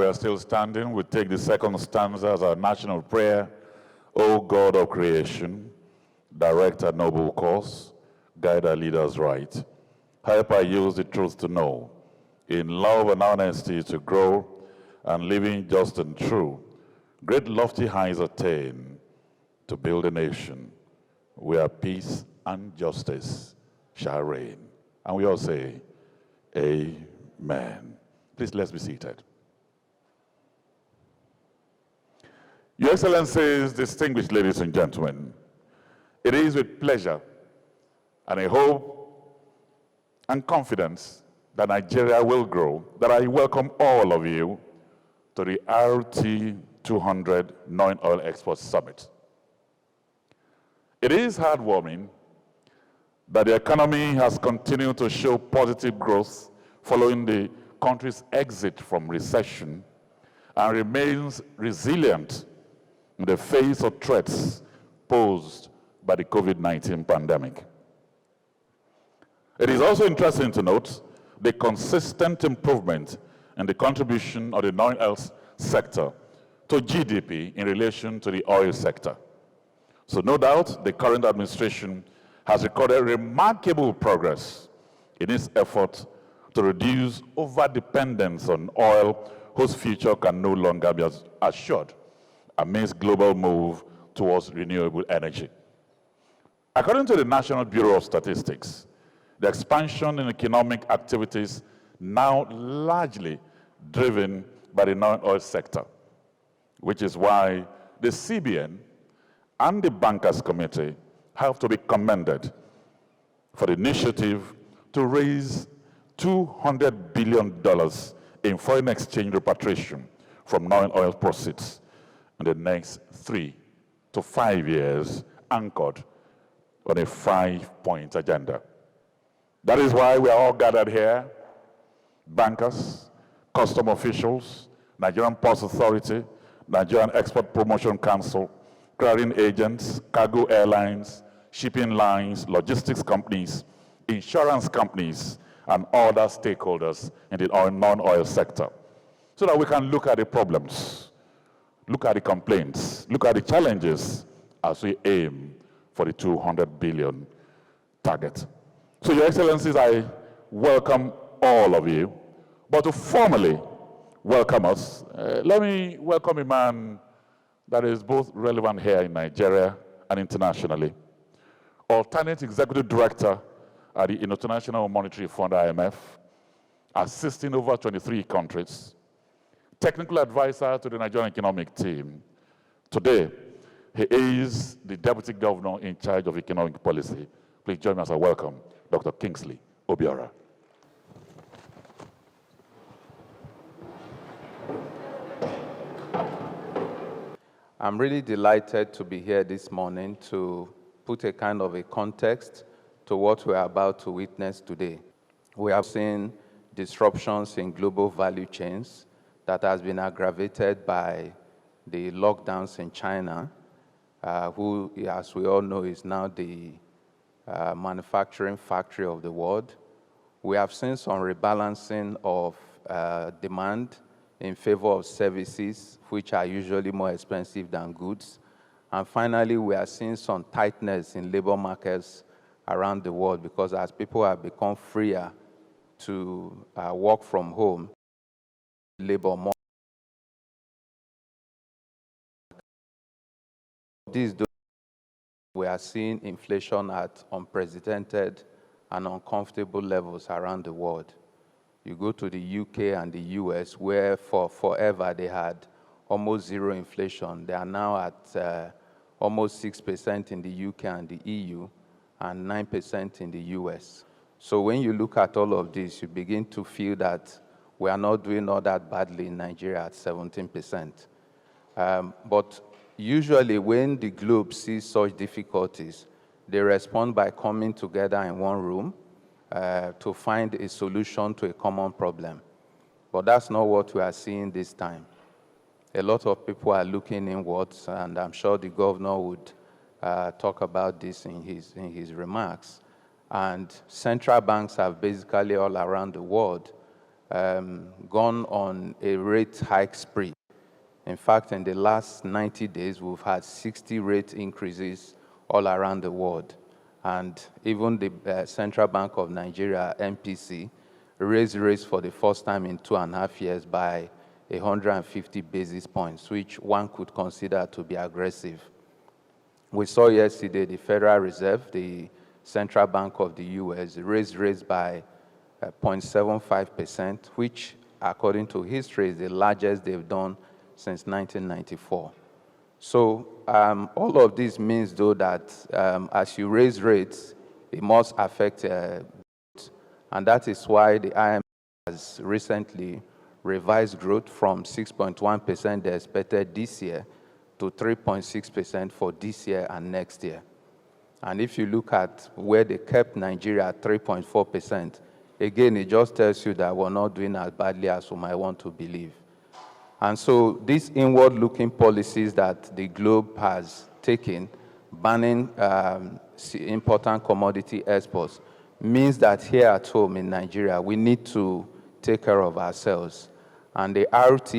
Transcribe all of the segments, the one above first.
we are still standing, we take the second stanza as our national prayer. O God of creation, direct our noble course, guide our leaders right. Help our youth the truth to know, in love and honesty to grow, and living just and true. Great lofty heights attain to build a nation where peace and justice shall reign. And we all say, Amen. Please, let's be seated. Your Excellencies, distinguished ladies and gentlemen, it is with pleasure and a hope and confidence that Nigeria will grow that I welcome all of you to the RT200 Non-Oil Exports Summit. It is heartwarming that the economy has continued to show positive growth following the country's exit from recession and remains resilient in the face of threats posed by the COVID-19 pandemic. It is also interesting to note the consistent improvement in the contribution of the non-oil sector to GDP in relation to the oil sector. So no doubt the current administration has recorded remarkable progress in its effort to reduce over-dependence on oil whose future can no longer be assured amidst global move towards renewable energy. According to the National Bureau of Statistics, the expansion in economic activities now largely driven by the non-oil sector, which is why the CBN and the Bankers Committee have to be commended for the initiative to raise $200 billion in foreign exchange repatriation from non-oil proceeds in the next 3 to 5 years, anchored on a 5-point agenda. That is why we are all gathered here, bankers, custom officials, Nigerian Ports Authority, Nigerian Export Promotion Council, clearing agents, cargo airlines, shipping lines, logistics companies, insurance companies, and other stakeholders in the non-oil sector, so that we can look at the problems, look at the complaints, look at the challenges as we aim for the 200 billion target. So, Your Excellencies, I welcome all of you, but to formally welcome us, let me welcome a man that is both relevant here in Nigeria and internationally. Alternate Executive Director at the International Monetary Fund, IMF, assisting over 23 countries, technical advisor to the Nigerian economic team. Today, he is the Deputy Governor in charge of economic policy. Please join me as I welcome Dr. Kingsley Obiora. I'm really delighted to be here this morning to put a kind of a context to what we're about to witness today. We have seen disruptions in global value chains that has been aggravated by the lockdowns in China, who, as we all know, is now the manufacturing factory of the world. We have seen some rebalancing of demand in favor of services, which are usually more expensive than goods. And finally, we are seeing some tightness in labor markets around the world, because as people have become freer to work from home, labor more. We are seeing inflation at unprecedented and uncomfortable levels around the world. You go to the UK and the US, where for forever they had almost zero inflation. They are now at almost 6% in the UK and the EU, and 9% in the US. So when you look at all of this, you begin to feel that we are not doing all that badly in Nigeria at 17%. But usually when the globe sees such difficulties, they respond by coming together in one room to find a solution to a common problem. But that's not what we are seeing this time. A lot of people are looking inwards, and I'm sure the governor would talk about this in his remarks. And central banks have basically all around the world gone on a rate hike spree. In fact, in the last 90 days, we've had 60 rate increases all around the world. And even the Central Bank of Nigeria, MPC, raised rates for the first time in 2.5 years by 150 basis points, which one could consider to be aggressive. We saw yesterday the Federal Reserve, the Central Bank of the US, raised rates by 0.75%, which, according to history, is the largest they've done since 1994. So all of this means, though, that as you raise rates, it must affect growth. And that is why the IMF has recently revised growth from 6.1% they expected this year to 3.6% for this year and next year. And if you look at where they kept Nigeria at 3.4%, again, it just tells you that we're not doing as badly as we might want to believe. And so these inward-looking policies that the globe has taken, banning important commodity exports, means that here at home in Nigeria, we need to take care of ourselves. And the RT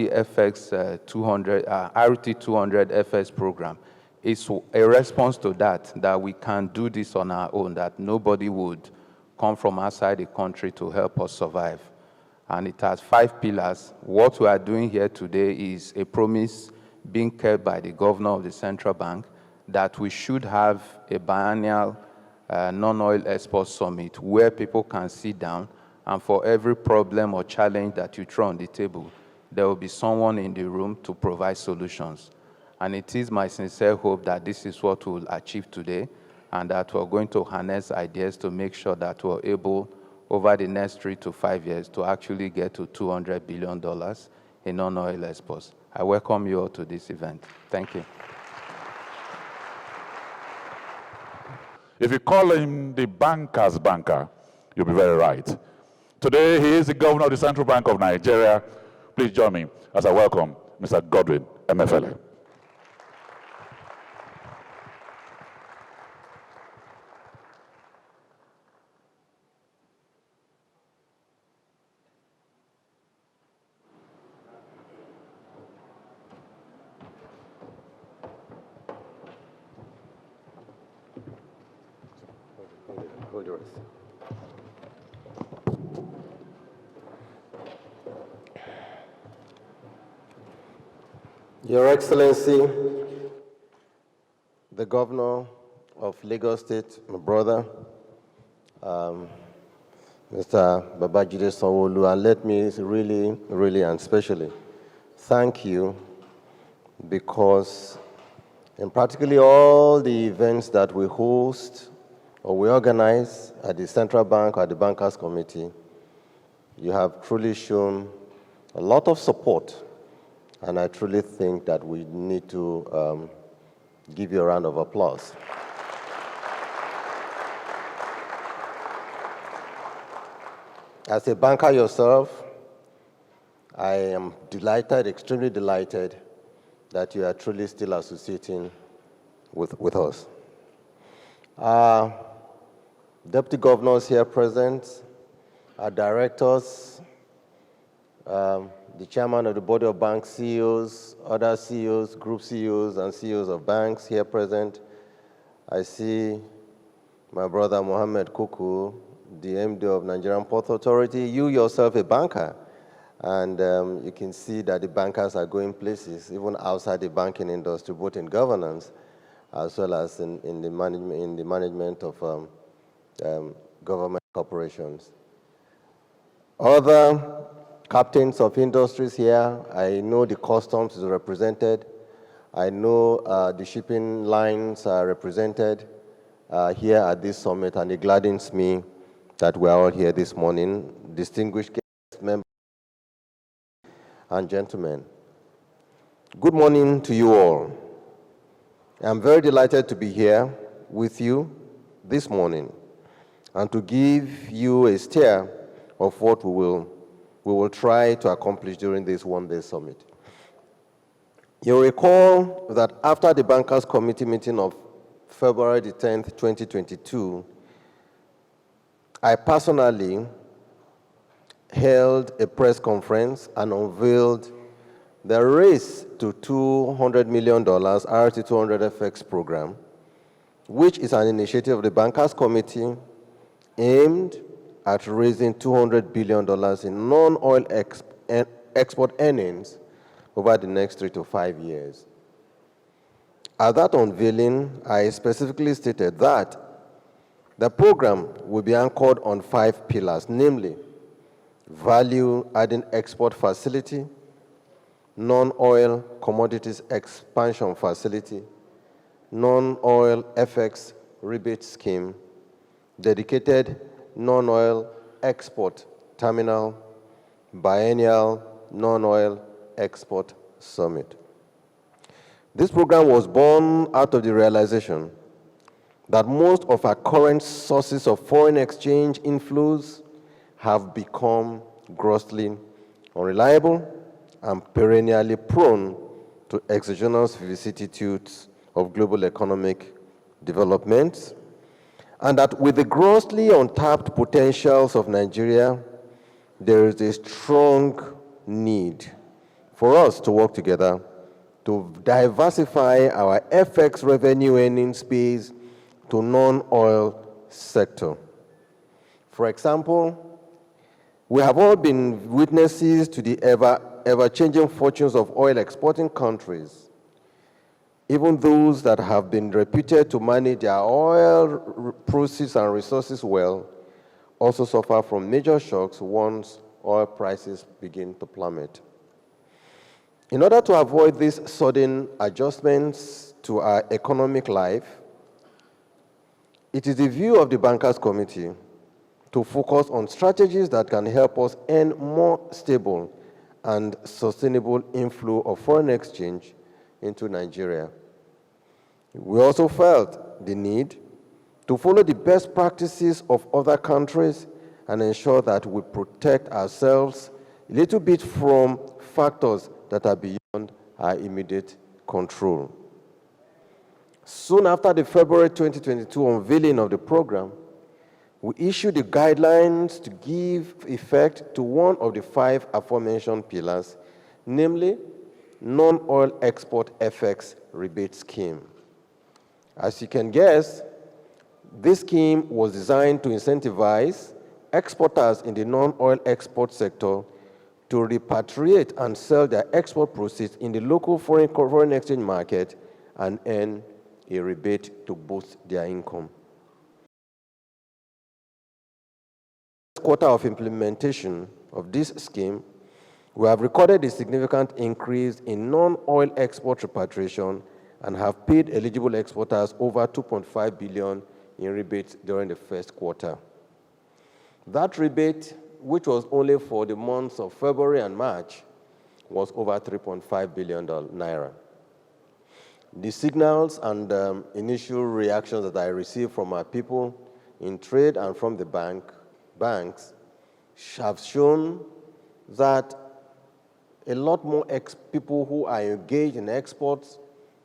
200 FS program is a response to that we can do this on our own, that nobody would come from outside the country to help us survive. And it has 5 pillars. What we are doing here today is a promise being kept by the governor of the central bank that we should have a biennial non-oil export summit where people can sit down, and for every problem or challenge that you throw on the table, there will be someone in the room to provide solutions. And it is my sincere hope that this is what we'll achieve today, and that we're going to harness ideas to make sure that we're able, over the next 3 to 5 years, to actually get to $200 billion in non-oil exports. I welcome you all to this event. Thank you. If you call him the banker's banker, you'll be very right. Today, he is the governor of the Central Bank of Nigeria. Please join me as I welcome Mr. Godwin Emefiele. Hold yours. Your Excellency, the Governor of Lagos State, my brother, Mr. Babajide Sanwo-Olu, and let me really and especially thank you, because in practically all the events that we host or we organize at the Central Bank or the Bankers Committee, you have truly shown a lot of support, and I truly think that we need to give you a round of applause. As a banker yourself, I am delighted, extremely delighted, that you are truly still associating with us. Deputy governors here present, our directors, the chairman of the Board of Bank CEOs, other CEOs, group CEOs, and CEOs of banks here present. I see my brother Mohammed Kuku, the MD of Nigerian Port Authority, you yourself a banker. And you can see that the bankers are going places, even outside the banking industry, both in governance as well as in the management of government corporations. Other captains of industries here, I know the customs is represented. I know the shipping lines are represented here at this summit, and it gladdens me that we are all here this morning. Distinguished guests, members, and gentlemen, good morning to you all. I'm very delighted to be here with you this morning and to give you a steer of what we will try to accomplish during this one-day summit. You'll recall that after the Bankers Committee meeting of February the 10th, 2022, I personally held a press conference and unveiled the Race to $200 million RT200FX program, which is an initiative of the Bankers Committee aimed at raising $200 billion in non-oil export earnings over the next 3 to 5 years. At that unveiling, I specifically stated that the program will be anchored on 5 pillars, namely value-adding export facility, non-oil commodities expansion facility, non-oil FX rebate scheme, dedicated non-oil export terminal, biennial non-oil export summit. This program was born out of the realization that most of our current sources of foreign exchange inflows have become grossly unreliable and perennially prone to exogenous vicissitudes of global economic development, and that with the grossly untapped potentials of Nigeria, there is a strong need for us to work together to diversify our FX revenue earning space to non-oil sector. For example, we have all been witnesses to the ever-changing fortunes of oil exporting countries. Even those that have been reputed to manage their oil proceeds and resources well also suffer from major shocks once oil prices begin to plummet. In order to avoid these sudden adjustments to our economic life, it is the view of the Bankers Committee to focus on strategies that can help us earn more stable and sustainable inflow of foreign exchange into Nigeria. We also felt the need to follow the best practices of other countries and ensure that we protect ourselves a little bit from factors that are beyond our immediate control. Soon after the February 2022 unveiling of the program, we issued the guidelines to give effect to one of the 5 aforementioned pillars, namely non-oil export FX rebate scheme. As you can guess, this scheme was designed to incentivize exporters in the non-oil export sector to repatriate and sell their export proceeds in the local foreign exchange market and earn a rebate to boost their income. Quarter of implementation of this scheme, we have recorded a significant increase in non-oil export repatriation and have paid eligible exporters over 2.5 billion in rebates during the first quarter. That rebate, which was only for the months of February and March, was over 3.5 billion naira. The signals and initial reactions that I received from our people in trade and from the banks have shown that a lot more people who are engaged in exports,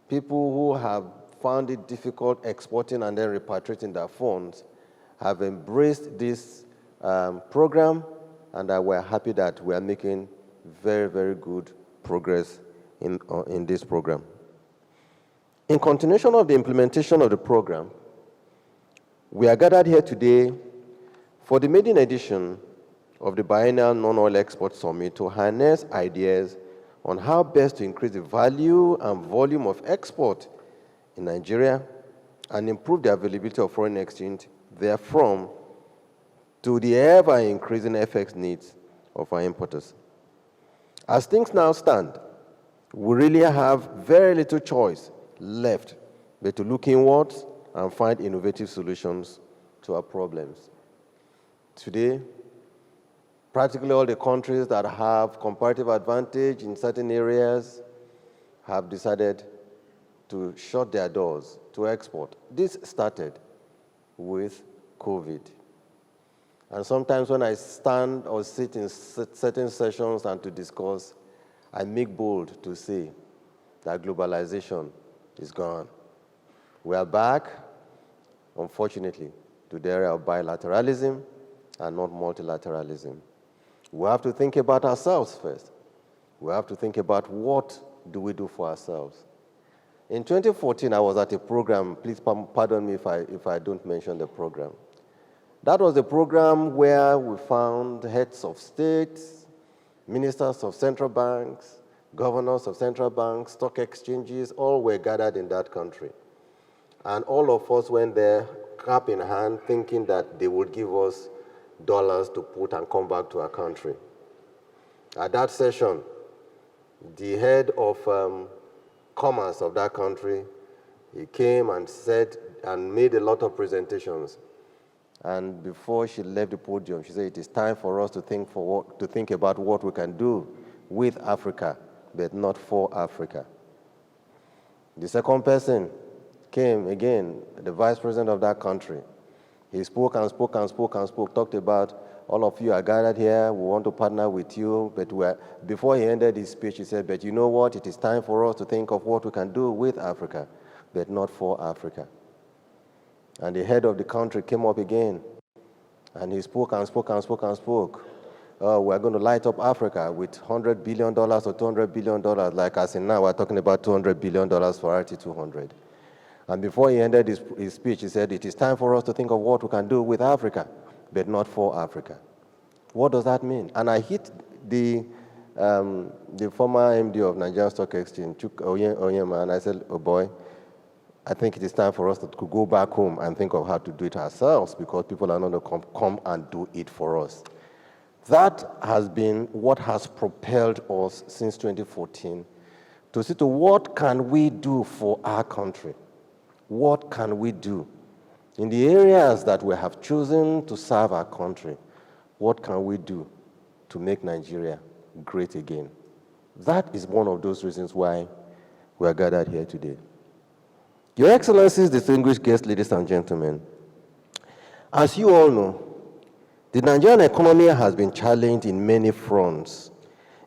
people who have found it difficult exporting and then repatriating their funds, have embraced this program, and we're happy that we are making very, very good progress in this program. In continuation of the implementation of the program, we are gathered here today for the maiden edition of the Biennial Non-Oil Export Summit to harness ideas on how best to increase the value and volume of export in Nigeria and improve the availability of foreign exchange therefrom to the ever-increasing FX needs of our importers. As things now stand, we really have very little choice left but to look inwards and find innovative solutions to our problems. Today, practically all the countries that have comparative advantage in certain areas have decided to shut their doors to export. This started with COVID. And sometimes when I stand or sit in certain sessions and to discuss, I make bold to say that globalization is gone. We are back, unfortunately, to the area of bilateralism and not multilateralism. We have to think about ourselves first. We have to think about what do we do for ourselves. In 2014, I was at a program. Please pardon me if I don't mention the program. That was a program where we found heads of states, ministers of central banks, governors of central banks, stock exchanges, all were gathered in that country. And all of us went there, cap in hand, thinking that they would give us dollars to put and come back to our country. At that session, the head of commerce of that country, he came and said and made a lot of presentations. And before she left the podium, she said, it is time for us to think about what we can do with Africa, but not for Africa. The second person came again, the vice president of that country. He spoke and spoke and spoke and spoke, talked about all of you are gathered here, we want to partner with you, but before he ended his speech, he said, but you know what, it is time for us to think of what we can do with Africa, but not for Africa. And the head of the country came up again, and he spoke and spoke and spoke and spoke. We're going to light up Africa with $100 billion or $200 billion, like as in now, we're talking about $200 billion for RT200. And before he ended his speech, he said, it is time for us to think of what we can do with Africa, but not for Africa. What does that mean? And I hit the former MD of Nigerian Stock Exchange, Chuk Oyema, and I said, oh boy, I think it is time for us to go back home and think of how to do it ourselves, because people are not going to come and do it for us. That has been what has propelled us since 2014 to see to what can we do for our country? What can we do? In the areas that we have chosen to serve our country, what can we do to make Nigeria great again? That is one of those reasons why we are gathered here today. Your Excellencies, distinguished guests, ladies and gentlemen, as you all know, the Nigerian economy has been challenged in many fronts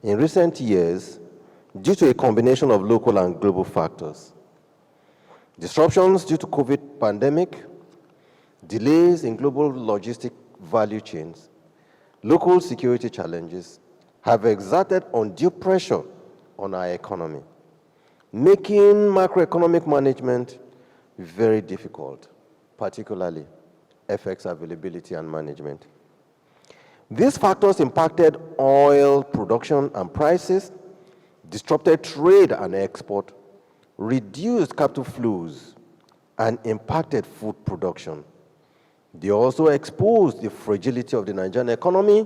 in recent years due to a combination of local and global factors. Disruptions due to COVID pandemic, delays in global logistic value chains, local security challenges have exerted undue pressure on our economy, making macroeconomic management very difficult, particularly FX availability and management. These factors impacted oil production and prices, disrupted trade and export, reduced capital flows, and impacted food production. They also exposed the fragility of the Nigerian economy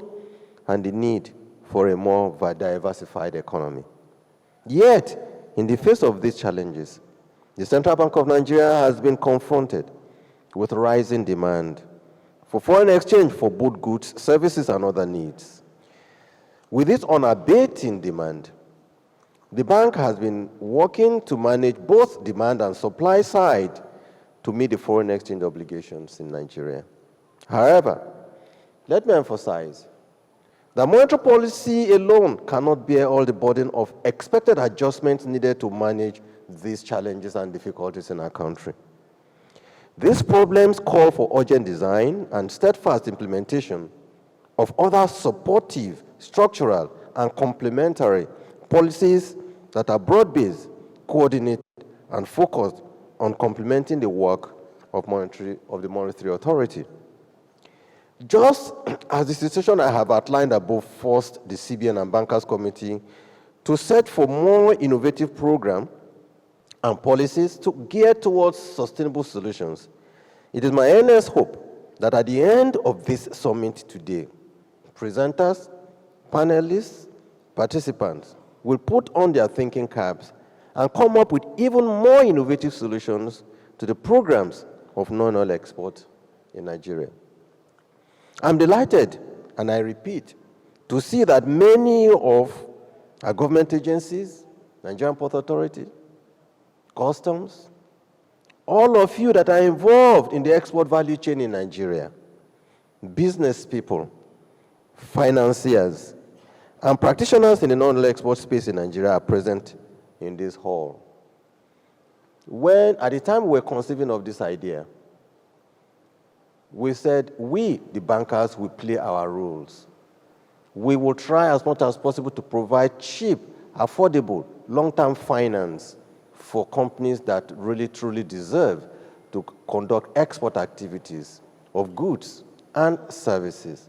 and the need for a more diversified economy. Yet, in the face of these challenges, the Central Bank of Nigeria has been confronted with rising demand for foreign exchange for both goods, services, and other needs. With this unabating demand, the bank has been working to manage both demand and supply side to meet the foreign exchange obligations in Nigeria. However, let me emphasize that monetary policy alone cannot bear all the burden of expected adjustments needed to manage these challenges and difficulties in our country. These problems call for urgent design and steadfast implementation of other supportive, structural, and complementary policies that are broad-based, coordinated, and focused on complementing the work of the Monetary Authority. Just as the situation I have outlined above forced the CBN and Bankers Committee to set for more innovative programs and policies to gear towards sustainable solutions, it is my earnest hope that at the end of this summit today, presenters, panelists, participants will put on their thinking caps and come up with even more innovative solutions to the programs of non-oil export in Nigeria. I'm delighted, and I repeat, to see that many of our government agencies, Nigerian Port Authority, Customs, all of you that are involved in the export value chain in Nigeria, business people, financiers, and practitioners in the non-oil export space in Nigeria are present in this hall. At the time we were conceiving of this idea, we said we, the bankers, will play our roles. We will try as much as possible to provide cheap, affordable, long-term finance for companies that really, truly deserve to conduct export activities of goods and services.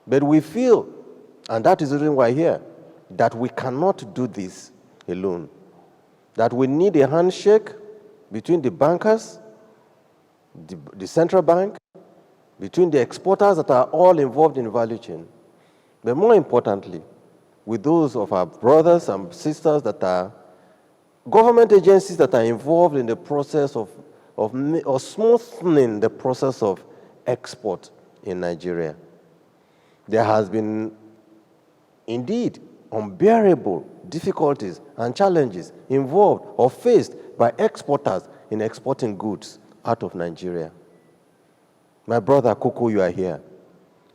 But we feel, and that is the reason why we're here, that we cannot do this alone, that we need a handshake between the bankers, the central bank, between the exporters that are all involved in the value chain, but more importantly, with those of our brothers and sisters that are government agencies that are involved in the process of smoothening the process of export in Nigeria. There has been, indeed, unbearable difficulties and challenges involved or faced by exporters in exporting goods out of Nigeria. My brother Koko, you are here.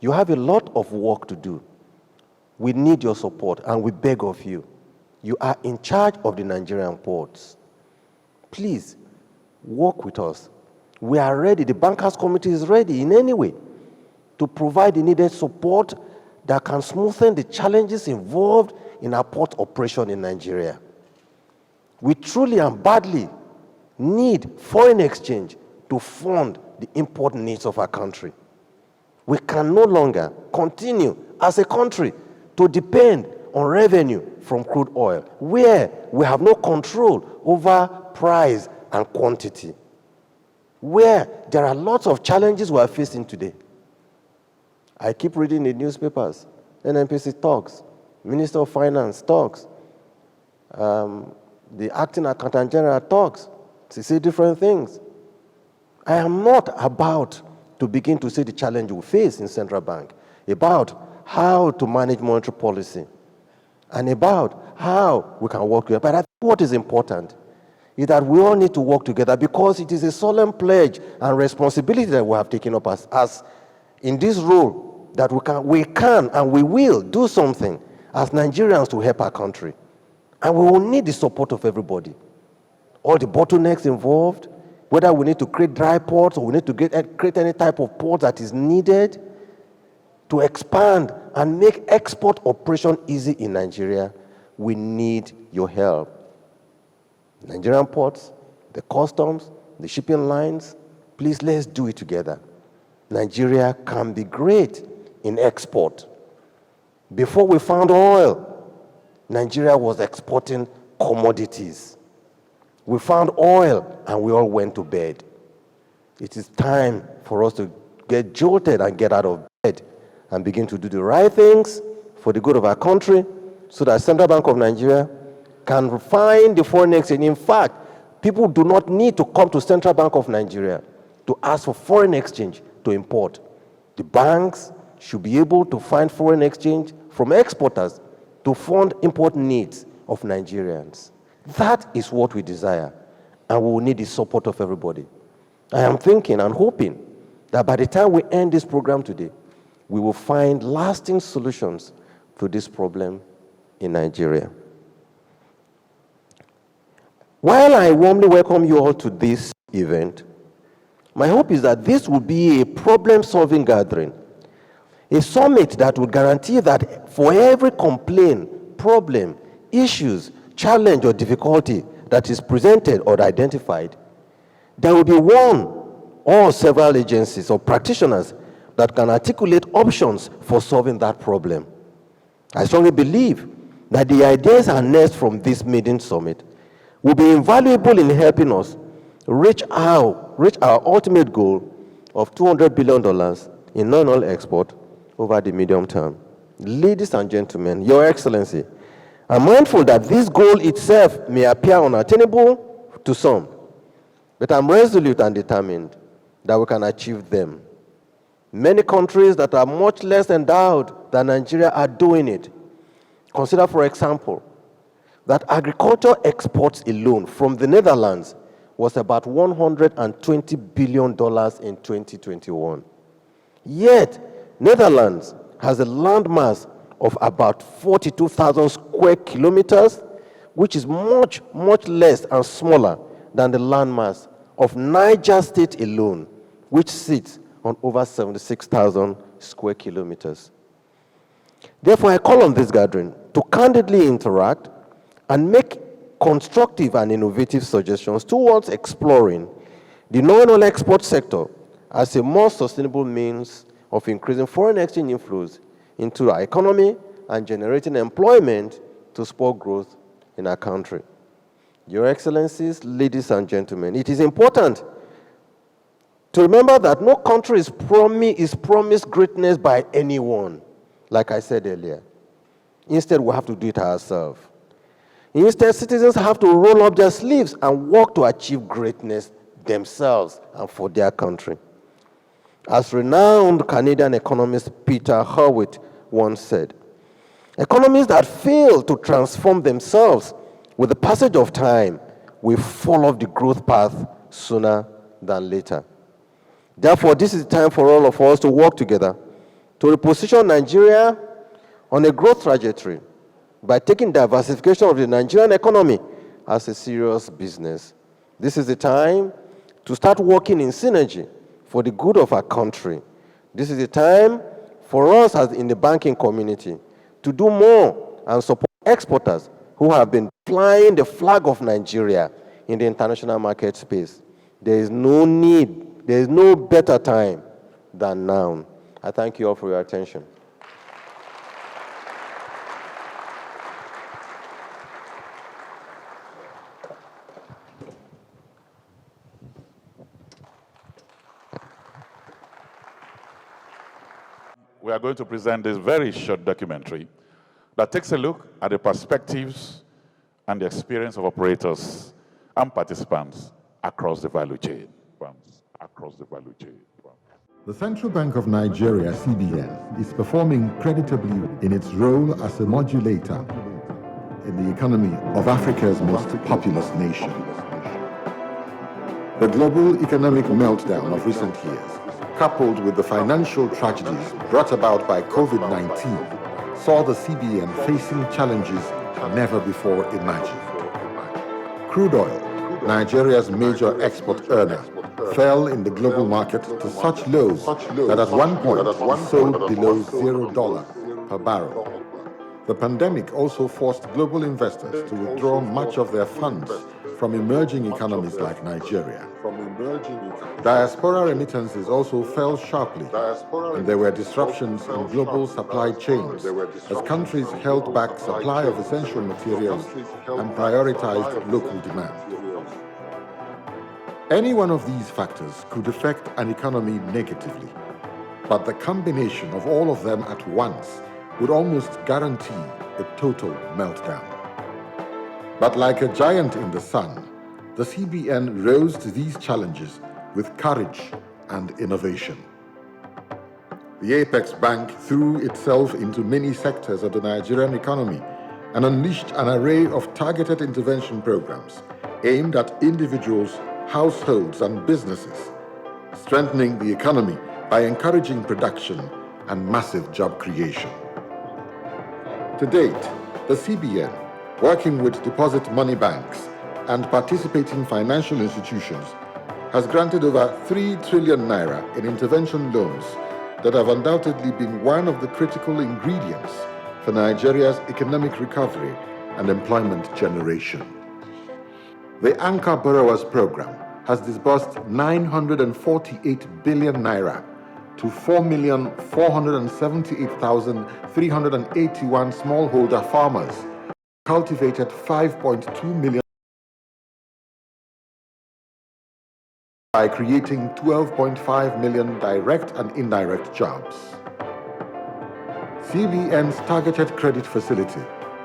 You have a lot of work to do. We need your support, and we beg of you. You are in charge of the Nigerian ports. Please, work with us. We are ready. The Bankers Committee is ready in any way to provide the needed support that can smoothen the challenges involved in our port operation in Nigeria. We truly and badly need foreign exchange to fund the import needs of our country. We can no longer continue as a country to depend on revenue from crude oil, where we have no control over price and quantity, where there are lots of challenges we are facing today. I keep reading the newspapers. NNPC talks, Minister of Finance talks, the Acting Accountant General talks. They say different things. I am not about to begin to see the challenge we face in central bank, about how to manage monetary policy, and about how we can work together. But I think what is important is that we all need to work together, because it is a solemn pledge and responsibility that we have taken up as in this role, that we can and we will do something as Nigerians to help our country. And we will need the support of everybody. All the bottlenecks involved, whether we need to create dry ports or we need to create any type of port that is needed to expand and make export operation easy in Nigeria, we need your help. Nigerian ports, the customs, the shipping lines, please, let's do it together. Nigeria can be great in export. Before we found oil, Nigeria was exporting commodities. We found oil and we all went to bed. It is time for us to get jolted and get out of bed and begin to do the right things for the good of our country, so that Central Bank of Nigeria can find the foreign exchange. In fact, people do not need to come to Central Bank of Nigeria to ask for foreign exchange to import. The banks should be able to find foreign exchange from exporters to fund import needs of Nigerians. That is what we desire, and we will need the support of everybody. I am thinking and hoping that by the time we end this program today, we will find lasting solutions to this problem in Nigeria. While I warmly welcome you all to this event, my hope is that this will be a problem-solving gathering, a summit that will guarantee that for every complaint, problem, issues, challenge, or difficulty that is presented or identified, there will be one or several agencies or practitioners that can articulate options for solving that problem. I strongly believe that the ideas harnessed from this maiden summit will be invaluable in helping us reach our ultimate goal of $200 billion in non-oil export over the medium term. Ladies and gentlemen, Your Excellency, I'm mindful that this goal itself may appear unattainable to some, but I'm resolute and determined that we can achieve them. Many countries that are much less endowed than Nigeria are doing it. Consider, for example, that agriculture exports alone from the Netherlands was about $120 billion in 2021. Yet, Netherlands has a landmass of about 42,000 square kilometers, which is much, much less and smaller than the landmass of Niger State alone, which sits on over 76,000 square kilometers. Therefore, I call on this gathering to candidly interact and make constructive and innovative suggestions towards exploring the non-oil export sector as a more sustainable means of increasing foreign exchange inflows into our economy and generating employment to spur growth in our country. Your Excellencies, ladies and gentlemen, it is important to remember that no country is promised greatness by anyone, like I said earlier. Instead, we have to do it ourselves. Instead, citizens have to roll up their sleeves and work to achieve greatness themselves and for their country. As renowned Canadian economist Peter Hewitt once said, economies that fail to transform themselves with the passage of time will fall off the growth path sooner than later. Therefore, this is the time for all of us to work together to reposition Nigeria on a growth trajectory by taking diversification of the Nigerian economy as a serious business. This is the time to start working in synergy for the good of our country. This is the time for us as in the banking community to do more and support exporters who have been flying the flag of Nigeria in the international market space. There is no better time than now. I thank you all for your attention. We are going to present this very short documentary that takes a look at the perspectives and the experience of operators and participants across the value chain. The Central Bank of Nigeria, CBN, is performing creditably in its role as a modulator in the economy of Africa's most populous nation. The global economic meltdown of recent years, coupled with the financial tragedies brought about by COVID-19, saw the CBN facing challenges never before imagined. Crude oil, Nigeria's major export earner, fell in the global market to such lows that at one point it sold below $0 per barrel. The pandemic also forced global investors to withdraw much of their funds from emerging economies like Nigeria. Diaspora remittances also fell sharply, and there were disruptions in global supply chains as countries held back supply of essential materials and prioritized local demand. Any one of these factors could affect an economy negatively, but the combination of all of them at once would almost guarantee a total meltdown. But like a giant in the sun, the CBN rose to these challenges with courage and innovation. The Apex Bank threw itself into many sectors of the Nigerian economy and unleashed an array of targeted intervention programs aimed at individuals, households, and businesses, strengthening the economy by encouraging production and massive job creation. To date, the CBN, working with deposit money banks and participating financial institutions, has granted over 3 trillion naira in intervention loans that have undoubtedly been one of the critical ingredients for Nigeria's economic recovery and employment generation. The Anchor Borrowers Program has disbursed 948 billion naira to 4,478,381 smallholder farmers, cultivated 5.2 million by creating 12.5 million direct and indirect jobs. CBN's targeted credit facility,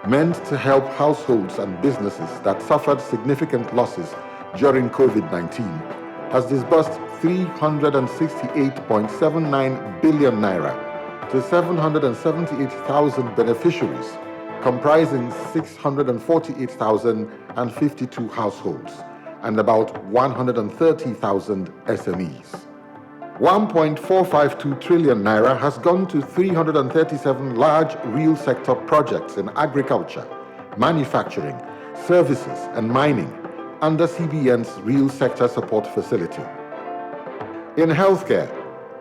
meant to help households and businesses that suffered significant losses during COVID-19, has disbursed 368.79 billion naira to 778,000 beneficiaries, comprising 648,052 households and about 130,000 SMEs. 1.452 trillion naira has gone to 337 large real sector projects in agriculture, manufacturing, services, and mining under CBN's Real Sector Support Facility. In healthcare,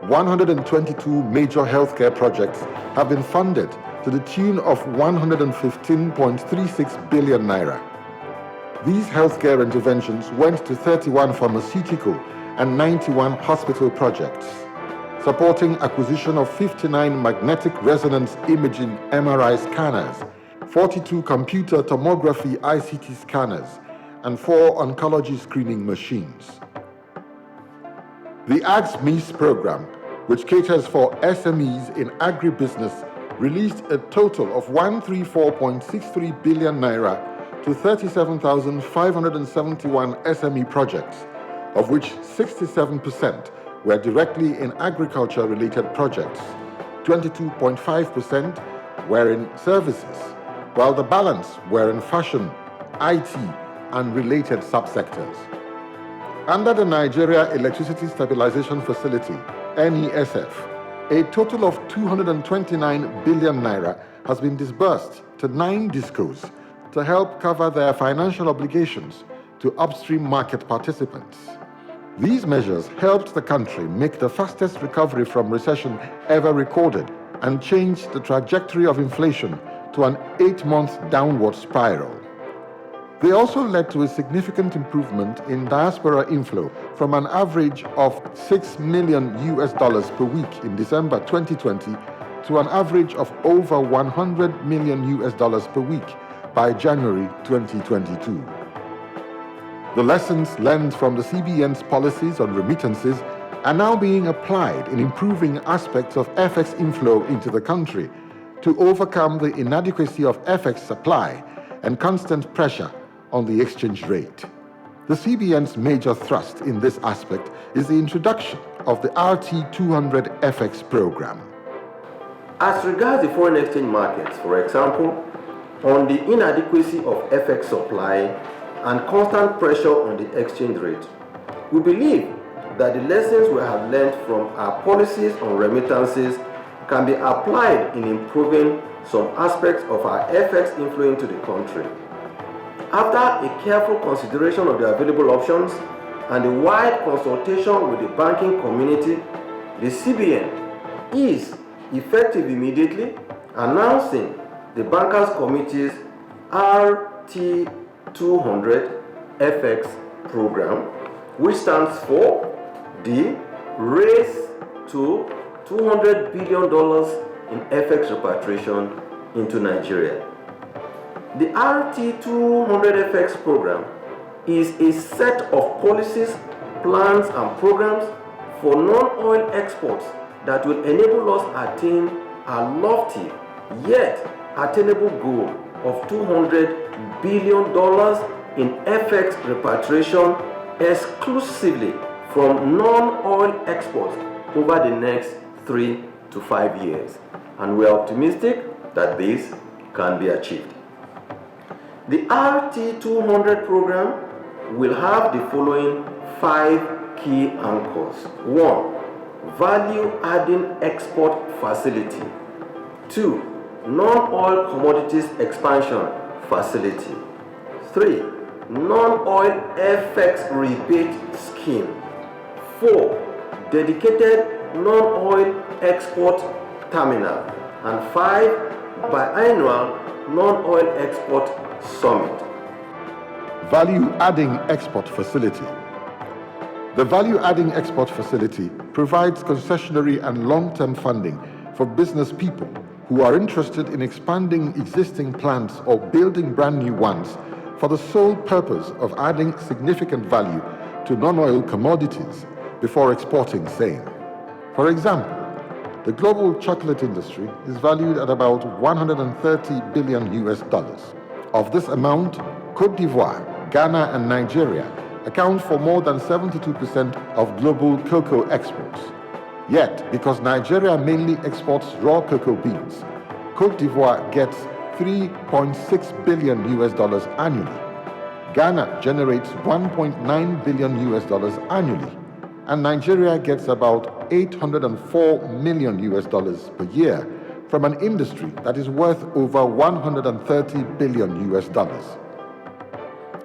122 major healthcare projects have been funded to the tune of 115.36 billion naira. These healthcare interventions went to 31 pharmaceutical and 91 hospital projects, supporting acquisition of 59 magnetic resonance imaging MRI scanners, 42 computer tomography ICT scanners, and 4 oncology screening machines. The AGS-MIS program, which caters for SMEs in agribusiness, released a total of 134.63 billion naira to 37,571 SME projects, of which 67% were directly in agriculture-related projects, 22.5% were in services, while the balance were in fashion, IT, and related subsectors. Under the Nigeria Electricity Stabilization Facility, NESF, a total of 229 billion naira has been disbursed to 9 discos to help cover their financial obligations to upstream market participants. These measures helped the country make the fastest recovery from recession ever recorded and changed the trajectory of inflation to an 8-month downward spiral. They also led to a significant improvement in diaspora inflow from an average of $6 million per week in December 2020 to an average of over $100 million per week by January 2022. The lessons learned from the CBN's policies on remittances are now being applied in improving aspects of FX inflow into the country to overcome the inadequacy of FX supply and constant pressure on the exchange rate. The CBN's major thrust in this aspect is the introduction of the RT200 FX program. As regards the foreign exchange markets, for example, on the inadequacy of FX supply and constant pressure on the exchange rate, we believe that the lessons we have learned from our policies on remittances can be applied in improving some aspects of our FX inflow into the country. After a careful consideration of the available options and a wide consultation with the banking community, the CBN is effective immediately announcing the Bankers Committee's RT200 FX program, which stands for the Race to $200 billion in FX repatriation into Nigeria. The RT200 FX program is a set of policies, plans, and programs for non-oil exports that will enable us attain a lofty yet attainable goal of $200 billion in FX repatriation exclusively from non-oil exports over the next 3 to 5 years. And we are optimistic that this can be achieved. The RT200 program will have the following 5 key anchors. 1. Value-adding export facility. 2. Non-oil commodities expansion facility. 3. Non-oil FX rebate scheme. 4. Dedicated non-oil export terminal. And 5. Biannual non-oil export summit. Value-adding export facility. The value-adding export facility provides concessionary and long-term funding for business people who are interested in expanding existing plants or building brand new ones for the sole purpose of adding significant value to non-oil commodities before exporting same. For example, the global chocolate industry is valued at about $130 billion. Of this amount, Côte d'Ivoire, Ghana, and Nigeria account for more than 72% of global cocoa exports. Yet, because Nigeria mainly exports raw cocoa beans, Côte d'Ivoire gets $3.6 billion annually. Ghana generates $1.9 billion annually, and Nigeria gets about $804 million per year from an industry that is worth over $130 billion.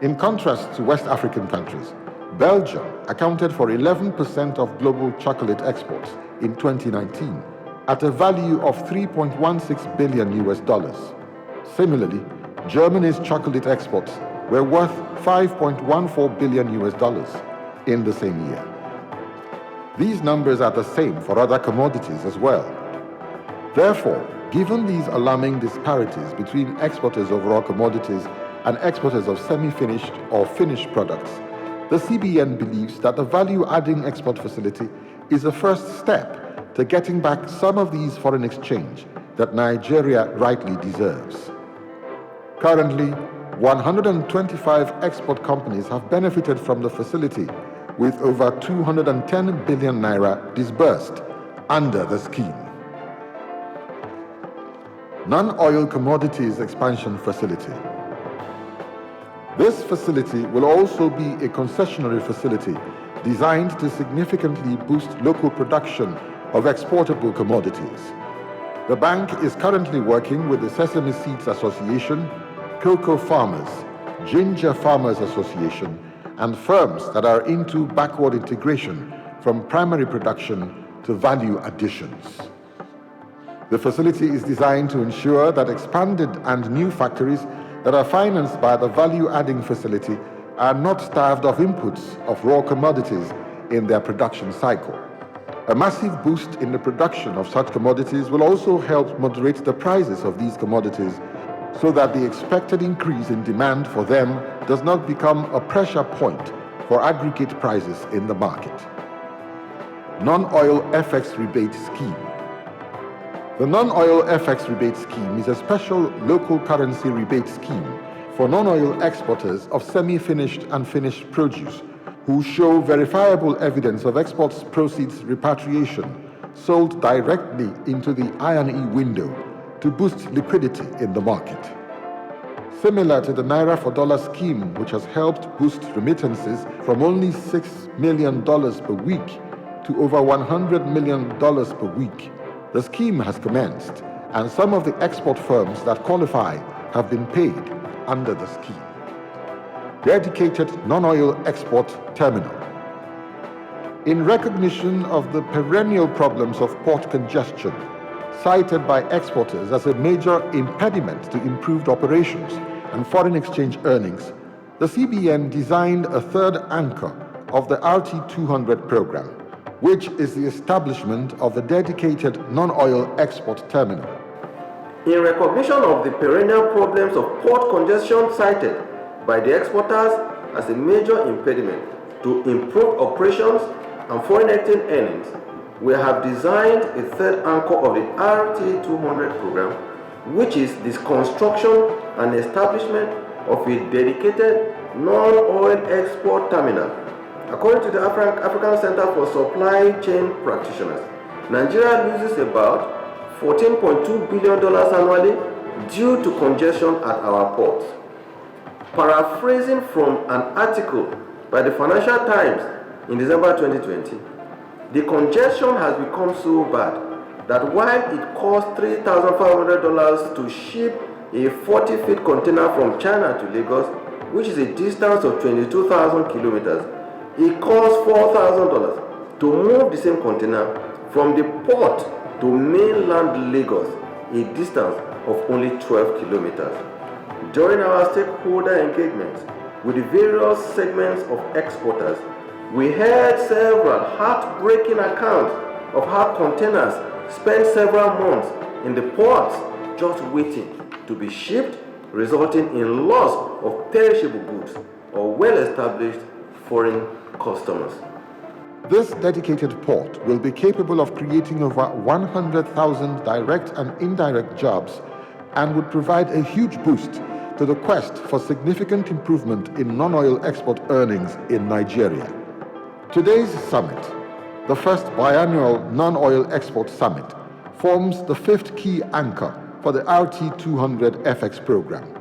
In contrast to West African countries, Belgium accounted for 11% of global chocolate exports in 2019, at a value of 3.16 billion US dollars. Similarly, Germany's chocolate exports were worth 5.14 billion US dollars in the same year. These numbers are the same for other commodities as well. Therefore, given these alarming disparities between exporters of raw commodities and exporters of semi-finished or finished products, the CBN believes that the value-adding export facility is a first step to getting back some of these foreign exchange that Nigeria rightly deserves. Currently, 125 export companies have benefited from the facility, with over 210 billion naira disbursed under the scheme. Non-oil commodities expansion facility. This facility will also be a concessionary facility designed to significantly boost local production of exportable commodities. The bank is currently working with the Sesame Seeds Association, Cocoa Farmers, Ginger Farmers Association, and firms that are into backward integration from primary production to value additions. The facility is designed to ensure that expanded and new factories that are financed by the value-adding facility are not starved of inputs of raw commodities in their production cycle. A massive boost in the production of such commodities will also help moderate the prices of these commodities so that the expected increase in demand for them does not become a pressure point for aggregate prices in the market. Non-oil FX rebate scheme. The non-oil FX rebate scheme is a special local currency rebate scheme for non-oil exporters of semi-finished and finished produce who show verifiable evidence of exports proceeds repatriation sold directly into the I&E window to boost liquidity in the market. Similar to the Naira for Dollar scheme, which has helped boost remittances from only $6 million per week to over $100 million per week, the scheme has commenced, and some of the export firms that qualify have been paid under the scheme. Dedicated non-oil export terminal. In recognition of the perennial problems of port congestion, cited by exporters as a major impediment to improved operations and foreign exchange earnings, the CBN designed a third anchor of the RT200 program, which is the establishment of a dedicated non-oil export terminal. In recognition of the perennial problems of port congestion cited by the exporters as a major impediment to improved operations and foreign exchange earnings, we have designed a third anchor of the RT200 program, which is the construction and establishment of a dedicated non-oil export terminal. According to the African Center for Supply Chain Practitioners, Nigeria loses about $14.2 billion annually due to congestion at our ports. Paraphrasing from an article by the Financial Times in December 2020, the congestion has become so bad that while it costs $3,500 to ship a 40-feet container from China to Lagos, which is a distance of 22,000 kilometers, it costs $4,000 to move the same container from the port to mainland Lagos, a distance of only 12 kilometers. During our stakeholder engagements with the various segments of exporters, we heard several heartbreaking accounts of how containers spend several months in the ports just waiting to be shipped, resulting in loss of perishable goods or well-established foreign customers. This dedicated port will be capable of creating over 100,000 direct and indirect jobs and would provide a huge boost to the quest for significant improvement in non-oil export earnings in Nigeria. Today's summit, the first biannual non-oil export summit, forms the fifth key anchor for the RT200 FX program.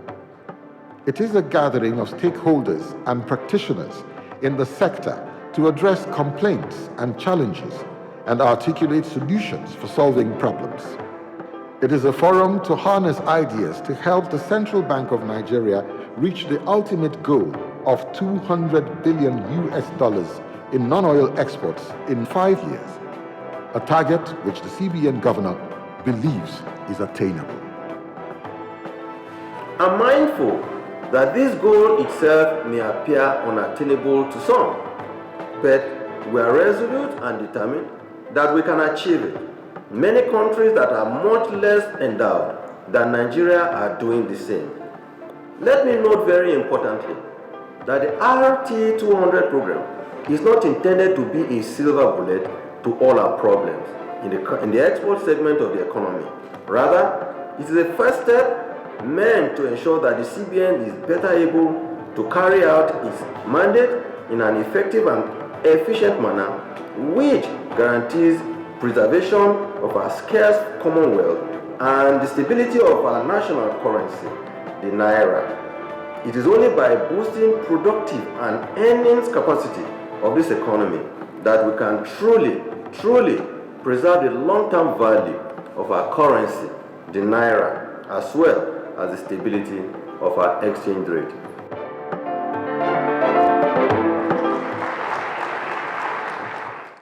It is a gathering of stakeholders and practitioners in the sector to address complaints and challenges and articulate solutions for solving problems. It is a forum to harness ideas to help the Central Bank of Nigeria reach the ultimate goal of $200 billion in non-oil exports in 5 years. a target which the CBN Governor believes is attainable. I'm mindful that this goal itself may appear unattainable to some, but we are resolute and determined that we can achieve it. Many countries that are much less endowed than Nigeria are doing the same. Let me note very importantly that the RT200 program is not intended to be a silver bullet to all our problems in the export segment of the economy. Rather, it is a first step meant to ensure that the CBN is better able to carry out its mandate in an effective and efficient manner, which guarantees preservation of our scarce commonwealth and the stability of our national currency, the Naira. It is only by boosting productive and earnings capacity of this economy that we can truly preserve the long-term value of our currency, the Naira, as well as the stability of our exchange rate.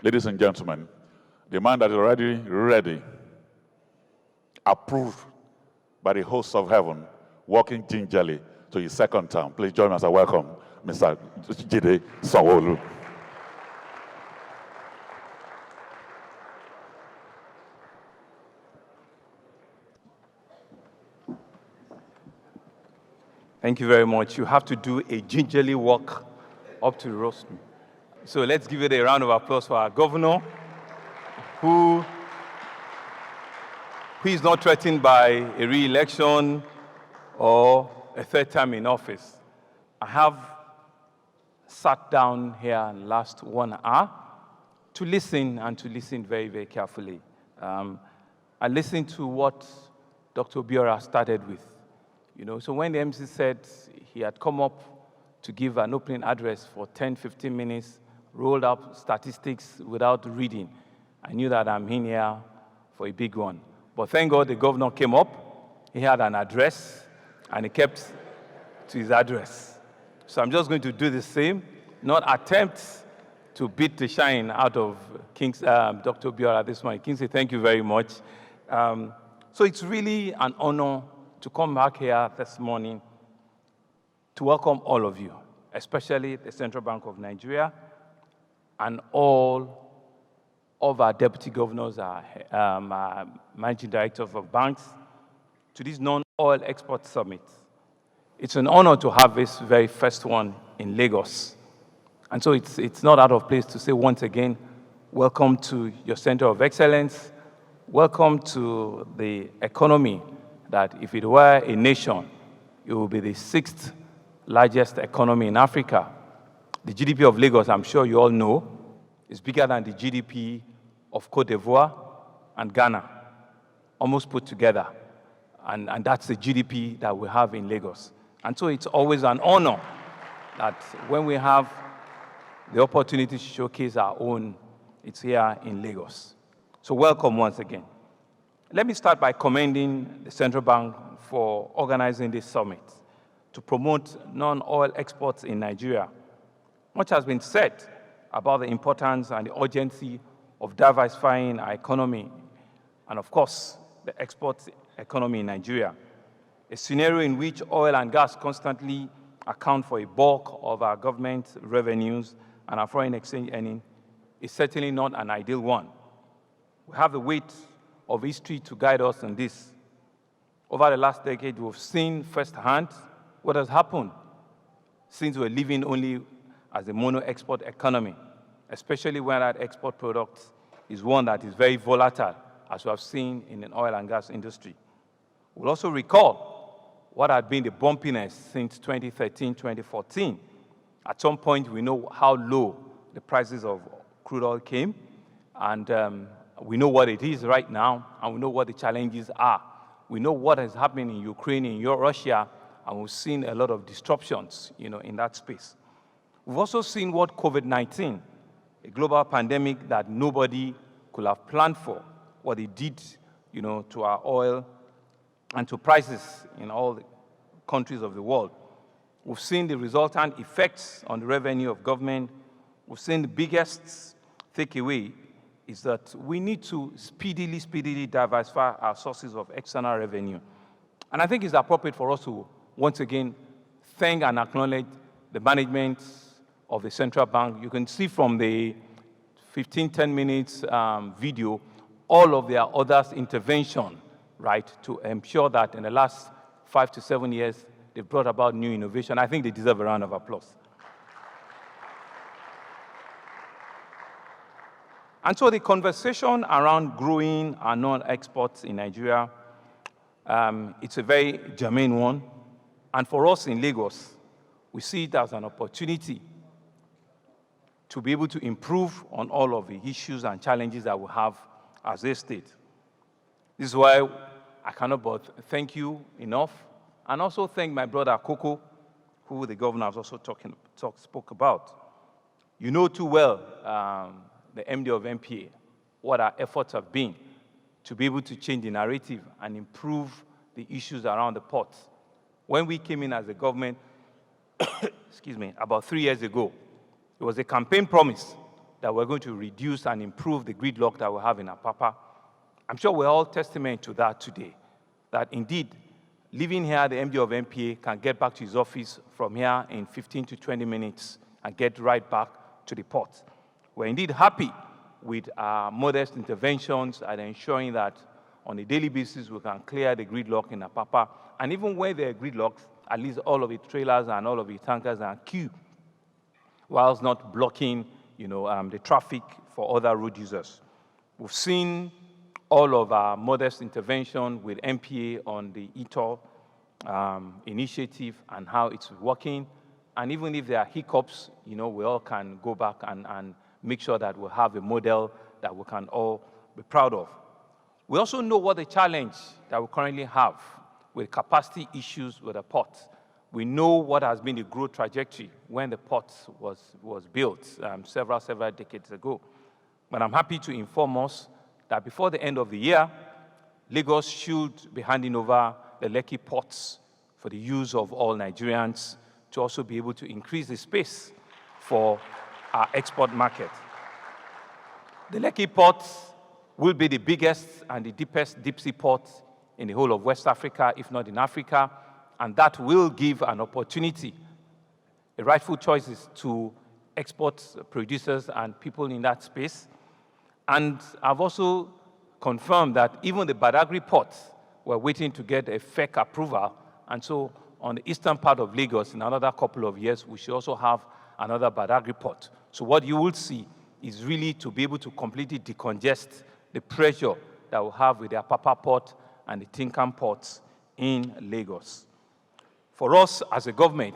Ladies and gentlemen, the man that is already ready, approved by the hosts of heaven, walking gingerly to his second term. Please join us and welcome Mr. Jide Sanwo-Olu. Thank you very much. You have to do a gingerly walk up to the rostrum. So let's give it a round of applause for our governor, who is not threatened by a re-election or a third term in office. I have sat down here last 1 hour to listen and to listen very, very carefully. I listened to what Dr. Obiora started with. So when the MC said he had come up to give an opening address for 10, 15 minutes, rolled up statistics without reading, I knew that I'm in here for a big one. But thank God the governor came up, he had an address, and he kept to his address. So I'm just going to do the same, not attempt to beat the shine out of Dr. Obiora this morning. Kingsley, thank you very much. So it's really an honor to come back here this morning to welcome all of you, especially the Central Bank of Nigeria and all of our deputy governors, our managing directors of banks, to this non-oil export summit. It's an honor to have this very first one in Lagos. And so it's not out of place to say once again, welcome to your Center of Excellence, welcome to the economy that if it were a nation, it would be the 6th largest economy in Africa. The GDP of Lagos, I'm sure you all know, is bigger than the GDP of Cote d'Ivoire and Ghana, almost put together. And that's the GDP that we have in Lagos. And so it's always an honor that when we have the opportunity to showcase our own, it's here in Lagos. So welcome once again. Let me start by commending the Central Bank for organizing this summit to promote non-oil exports in Nigeria. Much has been said about the importance and the urgency of diversifying our economy and, of course, the export economy in Nigeria, a scenario in which oil and gas constantly account for a bulk of our government revenues and our foreign exchange earning is certainly not an ideal one. We have the weight of history to guide us in this. Over the last decade, we've seen firsthand what has happened since we're living only as a mono-export economy, especially when that export product is one that is very volatile, as we have seen in the oil and gas industry. We'll also recall what had been the bumpiness since 2013, 2014. At some point, we know how low the prices of crude oil came, and we know what it is right now, and we know what the challenges are. We know what is happening in Ukraine, in Russia, and we've seen a lot of disruptions, in that space. We've also seen what COVID-19, a global pandemic that nobody could have planned for, what it did, to our oil and to prices in all the countries of the world. We've seen the resultant effects on the revenue of government. We've seen the biggest takeaway is that we need to speedily diversify our sources of external revenue. And I think it's appropriate for us to, once again, thank and acknowledge the management of the central bank. You can see from the 10 minutes video, all of their others' intervention, right, to ensure that in the last 5 to 7 years, they've brought about new innovation. I think they deserve a round of applause. And so the conversation around growing our non-exports in Nigeria, it's a very germane one. And for us in Lagos, we see it as an opportunity to be able to improve on all of the issues and challenges that we have as a state. This is why I cannot but thank you enough, and also thank my brother Koko, who the governor has also spoke about. You know too well, the MD of MPA, what our efforts have been to be able to change the narrative and improve the issues around the ports. When we came in as a government, excuse me, about 3 years ago, it was a campaign promise that we're going to reduce and improve the gridlock that we have in Apapa. I'm sure we're all testament to that today, that indeed, living here, the MD of MPA can get back to his office from here in 15 to 20 minutes and get right back to the port. We're indeed happy with our modest interventions and ensuring that on a daily basis we can clear the gridlock in Apapa. And even where there are gridlocks, at least all of the trailers and all of the tankers are queue, whilst not blocking, the traffic for other road users. We've seen all of our modest intervention with MPA on the ETOL initiative and how it's working. And even if there are hiccups, we all can go back and make sure that we have a model that we can all be proud of. We also know what the challenge that we currently have with capacity issues with the port. We know what has been the growth trajectory when the port was built several decades ago. But I'm happy to inform us that before the end of the year, Lagos should be handing over the Lekki ports for the use of all Nigerians to also be able to increase the space for our export market. The Lekki port will be the biggest and the deepest deep-sea port in the whole of West Africa, if not in Africa, and that will give an opportunity, a rightful choices to export producers and people in that space. And I've also confirmed that even the Badagry port, we're waiting to get a FEC approval, and so on the eastern part of Lagos, in another couple of years, we should also have another Badagry port. So what you will see is really to be able to completely decongest the pressure that we have with the Apapa port and the Tinkan ports in Lagos. For us as a government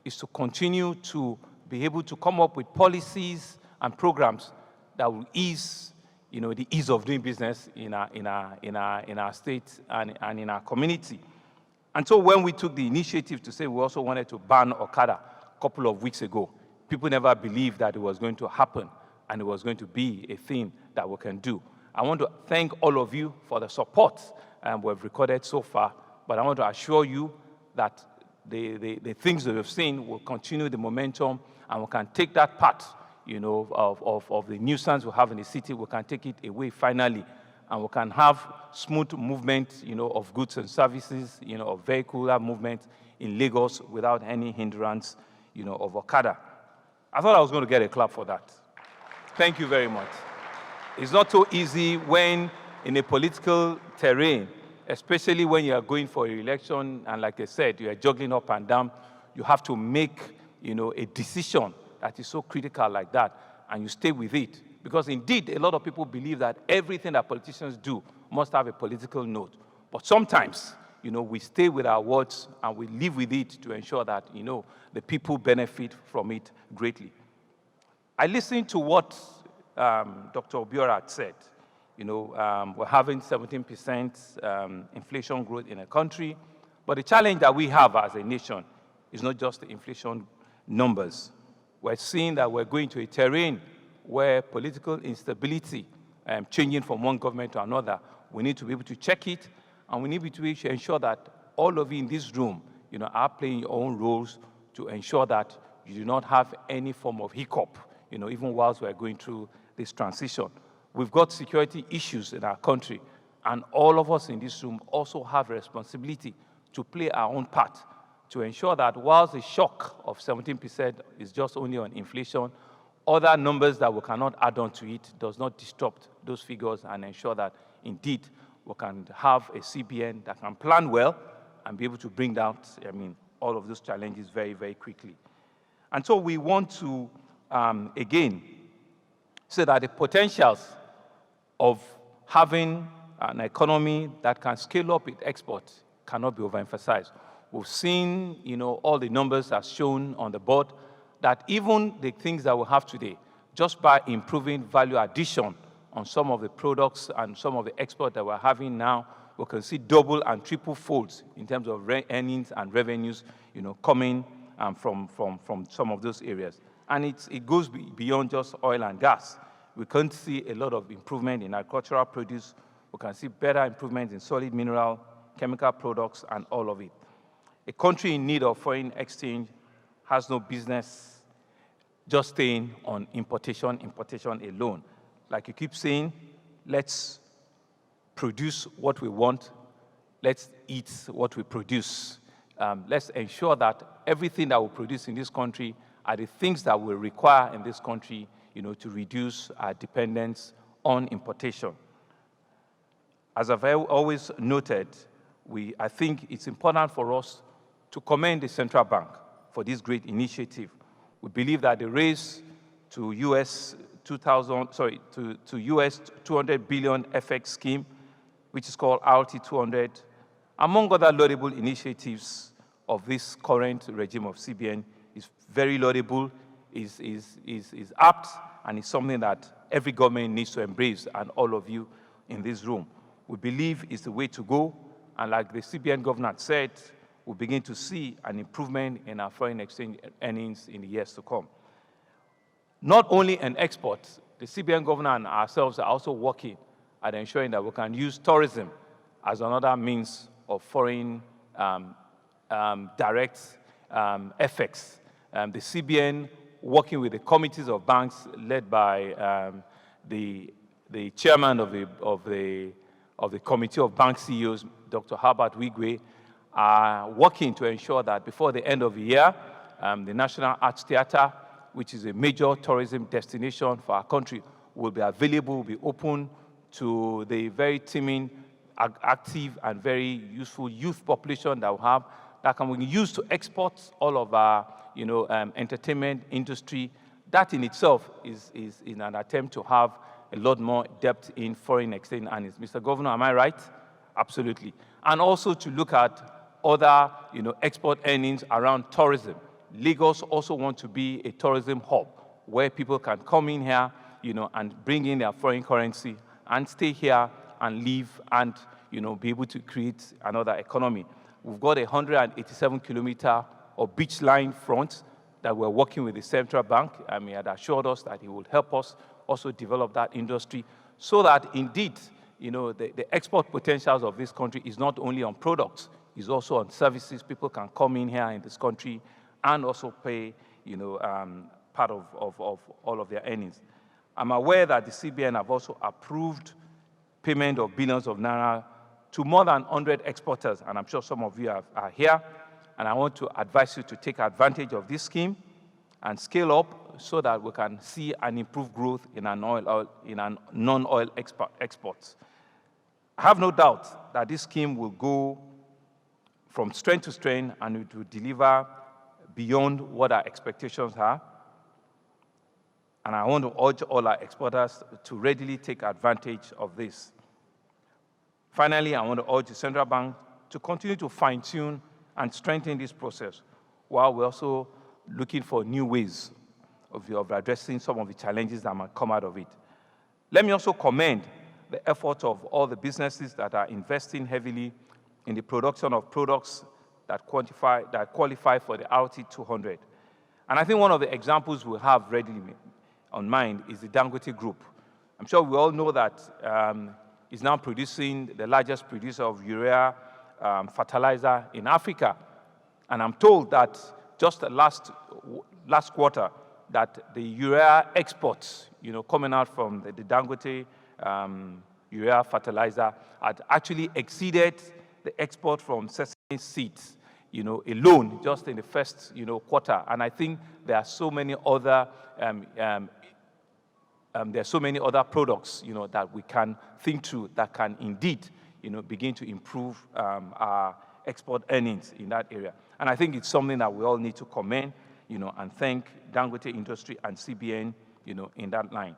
is to continue to be able to come up with policies and programs that will ease, the ease of doing business in our state and in our community. And so when we took the initiative to say we also wanted to ban Okada a couple of weeks ago, people never believed that it was going to happen and it was going to be a thing that we can do. I want to thank all of you for the support we've recorded so far, but I want to assure you that the things that we've seen will continue the momentum, and we can take that part, of the nuisance we have in the city, we can take it away finally, and we can have smooth movement, of goods and services, of vehicular movement in Lagos without any hindrance, of Okada. I thought I was going to get a clap for that. Thank you very much. It's not so easy when in a political terrain, especially when you are going for an election, and like I said, you are juggling up and down, you have to make, a decision that is so critical like that, and you stay with it. Because indeed, a lot of people believe that everything that politicians do must have a political note. But sometimes, we stay with our words and we live with it to ensure that, the people benefit from it greatly. I listened to what Dr. Obiora had said. We're having 17% inflation growth in a country, but the challenge that we have as a nation is not just the inflation numbers. We're seeing that we're going to a terrain where political instability, changing from one government to another, we need to be able to check it, and we need to be able to ensure that all of you in this room, are playing your own roles to ensure that you do not have any form of hiccup, even whilst we're going through this transition. We've got security issues in our country, and all of us in this room also have a responsibility to play our own part to ensure that whilst the shock of 17% is just only on inflation, other numbers that we cannot add on to it does not disrupt those figures, and ensure that indeed we can have a CBN that can plan well and be able to bring down, all of those challenges very, very quickly. And so we want to, again, say that the potentials of having an economy that can scale up its exports cannot be overemphasized. We've seen, all the numbers as shown on the board, that even the things that we have today, just by improving value addition on some of the products and some of the export that we're having now, we can see double and triple folds in terms of earnings and revenues, coming from some of those areas. And it goes beyond just oil and gas. We can see a lot of improvement in agricultural produce. We can see better improvement in solid mineral, chemical products, and all of it. A country in need of foreign exchange has no business just staying on importation alone. Like you keep saying, let's produce what we want, let's eat what we produce. Let's ensure that everything that we produce in this country are the things that we require in this country, to reduce our dependence on importation. As I've always noted, I think it's important for us to commend the central bank for this great initiative. We believe that the raise to US 200 billion FX scheme, which is called RT 200, among other laudable initiatives of this current regime of CBN, is very laudable, is apt, and is something that every government needs to embrace, and all of you in this room. We believe it's the way to go, and like the CBN Governor said, we'll begin to see an improvement in our foreign exchange earnings in the years to come. Not only in exports, the CBN Governor and ourselves are also working at ensuring that we can use tourism as another means of foreign direct effects. The CBN, working with the committees of banks led by the chairman of the Committee of Bank CEOs, Dr. Herbert Wigwe, are working to ensure that before the end of the year, the National Arts Theatre, which is a major tourism destination for our country, will be available, will be open to the very teeming, active, and very useful youth population that we have, that can be used to export all of our entertainment industry. That in itself is in an attempt to have a lot more depth in foreign exchange earnings. Mr. Governor, am I right? Absolutely. And also to look at other export earnings around tourism. Lagos also want to be a tourism hub where people can come in here and bring in their foreign currency and stay here and live and be able to create another economy. We've got 187-kilometer of beach line front that we're working with the central bank. He had assured us that he would help us also develop that industry so that indeed the export potentials of this country is not only on products, it's also on services. People can come in here in this country and also pay, part of all of their earnings. I'm aware that the CBN have also approved payment of billions of naira to more than 100 exporters, and I'm sure some of you are here, and I want to advise you to take advantage of this scheme and scale up so that we can see an improved growth in our non-oil exports. I have no doubt that this scheme will go from strength to strength, and it will deliver beyond what our expectations are. And I want to urge all our exporters to readily take advantage of this. Finally, I want to urge the central bank to continue to fine-tune and strengthen this process while we're also looking for new ways of addressing some of the challenges that might come out of it. Let me also commend the effort of all the businesses that are investing heavily in the production of products that qualify for the RT 200. And I think one of the examples we have readily on mind is the Dangote Group. I'm sure we all know that it's now producing the largest producer of urea fertilizer in Africa. And I'm told that just last quarter, that the urea exports, coming out from the Dangote urea fertilizer had actually exceeded the export from sesame seeds, alone, just in the first, quarter. And I think there are so many other products, that we can think through that can indeed, begin to improve our export earnings in that area. And I think it's something that we all need to commend, and thank Dangote Industry and CBN, in that line.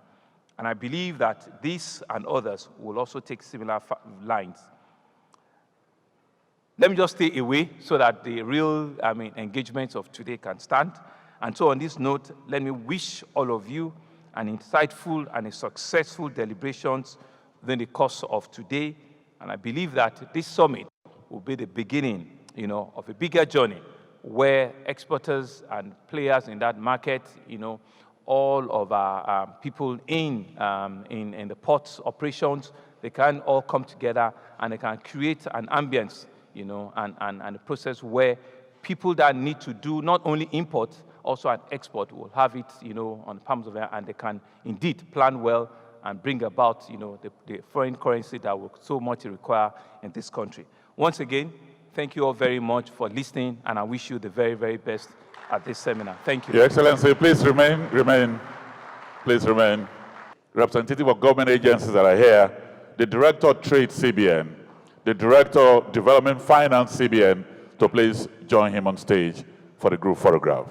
And I believe that this and others will also take similar lines. Let me just stay away so that the real, engagements of today can stand. And so on this note, let me wish all of you an insightful and a successful deliberations within the course of today. And I believe that this summit will be the beginning, of a bigger journey where exporters and players in that market, all of our people in the ports operations, they can all come together and they can create an ambience, and a process where people that need to do not only import, also an export will have it, on the palms of their hand, and they can indeed plan well and bring about, the foreign currency that will so much require in this country. Once again, thank you all very much for listening, and I wish you the very, very best at this seminar. Thank you. Your Excellency, please remain. Please remain. Representative of government agencies that are here, the Director of Trade CBN, the Director of Development Finance CBN, to please join him on stage for the group photograph.